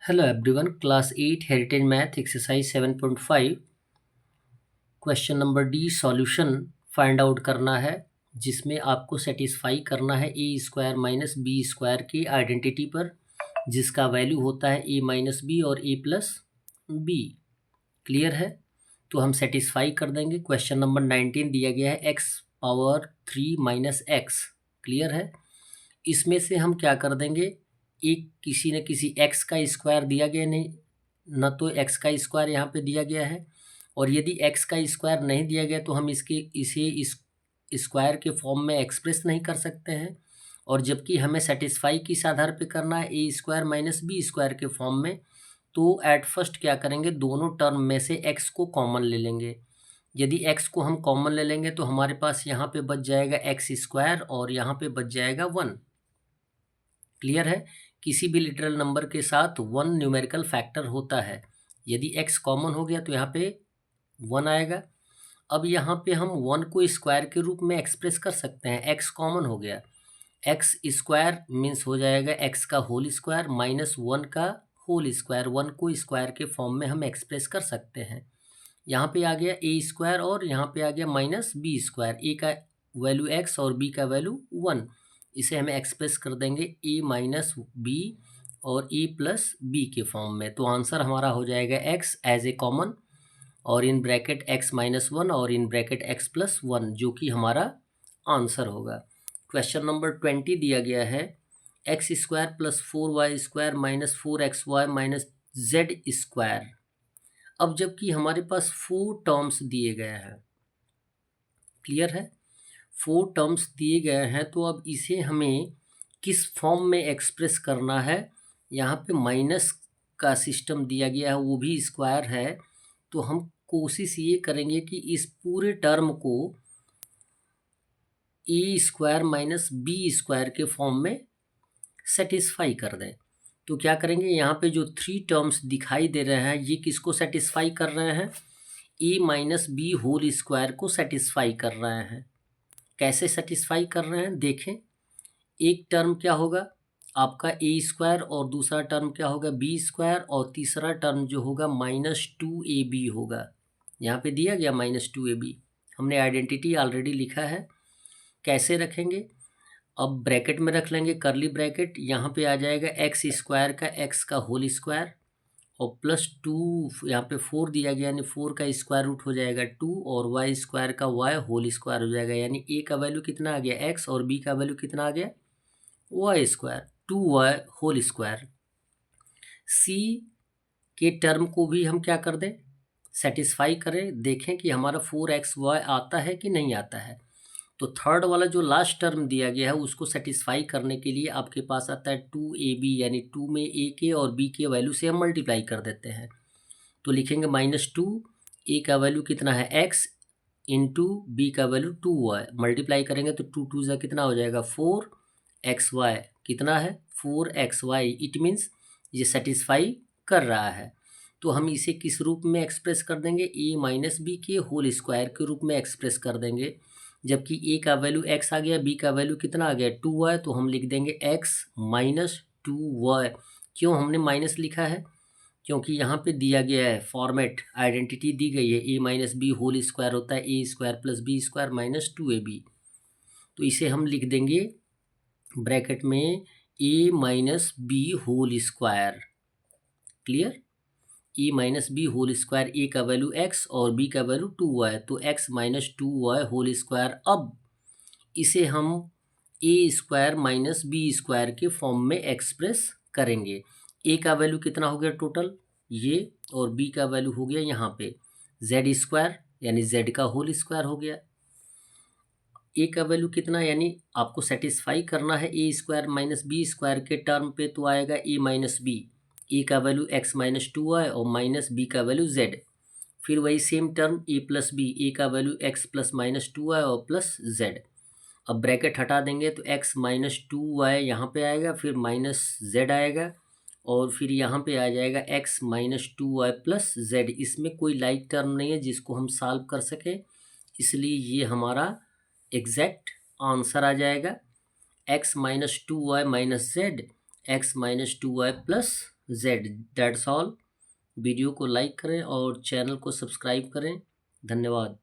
Hello everyone, class 8 Heritage Math exercise 7.5 question number D solution find out करना है, जिसमें आपको सेटिस्फाई करना है A square minus B square की आइडेंटिटी पर, जिसका वैल्यू होता है ए माइनस बी और ए प्लस बी। क्लियर है? तो हम सेटिस्फाई कर देंगे। क्वेश्चन नंबर 19 दिया गया है x power 3 minus x. Clear है? इसमें से हम क्या कर देंगे, एक किसी न किसी एक्स का स्क्वायर दिया गया नहीं, न तो एक्स का स्क्वायर यहाँ पे दिया गया है, और यदि एक्स का स्क्वायर नहीं दिया गया तो हम इसे इस स्क्वायर के फॉर्म में एक्सप्रेस नहीं कर सकते हैं। और जबकि हमें सेटिस्फाई किस आधार पे करना है, A square minus B square के फॉर्म में, तो एट फर्स्ट क्या करेंगे, दोनों टर्म में से एक्स को कॉमन ले लेंगे। यदि एक्स को हम कॉमन ले लेंगे तो हमारे पास यहाँ पे बच जाएगा एक्स स्क्वायर और यहाँ पे बच जाएगा 1। क्लियर है? किसी भी लिटरल नंबर के साथ 1 न्यूमेरिकल फैक्टर होता है। यदि x कॉमन हो गया तो यहाँ पे 1 आएगा। अब यहाँ पे हम 1 को स्क्वायर के रूप में एक्सप्रेस कर सकते हैं, x कॉमन हो गया। x स्क्वायर मीन्स हो जाएगा x का होल स्क्वायर माइनस 1 का होल स्क्वायर। 1 को स्क्वायर के फॉर्म में हम एक्सप्रेस कर सकते हैं। यहाँ पे आ गया ए स्क्वायर और यहाँ पे आ गया माइनस बी स्क्वायर। ए का वैल्यू x और b का वैल्यू 1। इसे हमें एक्सप्रेस कर देंगे ए माइनस बी और ए प्लस बी के फॉर्म में। तो आंसर हमारा हो जाएगा x एज ए कॉमन, और इन ब्रैकेट x माइनस 1 और इन ब्रैकेट x प्लस 1, जो कि हमारा आंसर होगा। क्वेश्चन नंबर 20 दिया गया है x square plus 4y square minus 4xy minus Z square. अब जबकि हमारे पास 4 टर्म्स दिए गए हैं, क्लियर है, 4 टर्म्स दिए गए हैं, तो अब इसे हमें किस फॉर्म में एक्सप्रेस करना है। यहाँ पे माइनस का सिस्टम दिया गया है, वो भी स्क्वायर है, तो हम कोशिश ये करेंगे कि इस पूरे टर्म को ए स्क्वायर माइनस बी स्क्वायर के फॉर्म में सेटिस्फाई कर दें। तो क्या करेंगे, यहाँ पे जो 3 टर्म्स दिखाई दे रहे हैं, ये किसको सेटिस्फाई कर रहे हैं, ए माइनस बी होल स्क्वायर को सेटिस्फाई कर रहे हैं। कैसे सेटिस्फाई कर रहे हैं देखें। एक टर्म क्या होगा आपका ए स्क्वायर, और दूसरा टर्म क्या होगा बी स्क्वायर, और तीसरा टर्म जो होगा माइनस 2ab होगा। यहाँ पे दिया गया माइनस 2ab, हमने आइडेंटिटी ऑलरेडी लिखा है। कैसे रखेंगे, अब ब्रैकेट में रख लेंगे, करली ब्रैकेट। यहाँ पे आ जाएगा एक्स स्क्वायर का एक्स का होल स्क्वायर और प्लस 2, यहाँ पे 4 दिया गया, यानी 4 का स्क्वायर रूट हो जाएगा 2, और वाई स्क्वायर का वाई होल स्क्वायर हो जाएगा। यानी ए का वैल्यू कितना आ गया एक्स और बी का वैल्यू कितना आ गया Y square, 2y whole square. C के टर्म को भी हम क्या कर दें, सेटिस्फाई करें, देखें कि हमारा 4xy आता है कि नहीं आता है। तो थर्ड वाला जो लास्ट टर्म दिया गया है उसको सेटिस्फाई करने के लिए आपके पास आता है 2ab, यानी 2 में a के और b के वैल्यू से हम मल्टीप्लाई कर देते हैं। तो लिखेंगे -2, a का वैल्यू कितना है x इंटू बी का वैल्यू 2y, मल्टीप्लाई करेंगे तो 2 2 कितना हो जाएगा 4xy, कितना है 4xy। इट मीन्स ये सेटिस्फाई कर रहा है। तो हम इसे किस रूप में एक्सप्रेस कर देंगे, a माइनस बी के होल स्क्वायर के रूप में एक्सप्रेस कर देंगे। जबकि a का वैल्यू x आ गया, b का वैल्यू कितना आ गया 2y, तो हम लिख देंगे x माइनस 2y। क्यों हमने माइनस लिखा है, क्योंकि यहाँ पे दिया गया है फॉर्मेट, आइडेंटिटी दी गई है A minus B whole square होता है A square plus B square minus 2ab। तो इसे हम लिख देंगे ब्रैकेट में A minus B whole square. Clear, A minus B whole square, A का वैल्यू x और b का वैल्यू 2y, तो x minus 2y whole square. अब इसे हम ए स्क्वायर माइनस बी स्क्वायर के फॉर्म में एक्सप्रेस करेंगे। ए का वैल्यू कितना हो गया टोटल ये, और बी का वैल्यू हो गया यहाँ पे जेड स्क्वायर, यानी जेड का होल स्क्वायर हो गया। ए का वैल्यू कितना, यानी आपको सेटिस्फाई करना है A square minus B square के टर्म पे, तो आएगा ए माइनस बी, ए का वैल्यू एक्स माइनस 2y और माइनस बी का वैल्यू जेड। फिर वही सेम टर्म ए प्लस बी, ए का value x plus minus 2y और प्लस जेड। अब ब्रैकेट हटा देंगे तो x माइनस 2y यहाँ पे आएगा, फिर माइनस जेड आएगा, और फिर यहाँ पे आ जाएगा x minus 2y plus Z. इसमें कोई लाइक टर्म नहीं है जिसको हम सॉल्व कर सकें, इसलिए ये हमारा एग्जैक्ट आंसर आ जाएगा x minus 2y minus Z, x minus 2y plus Z. That's all. Video को लाइक करें और चैनल को सब्सक्राइब करें। धन्यवाद।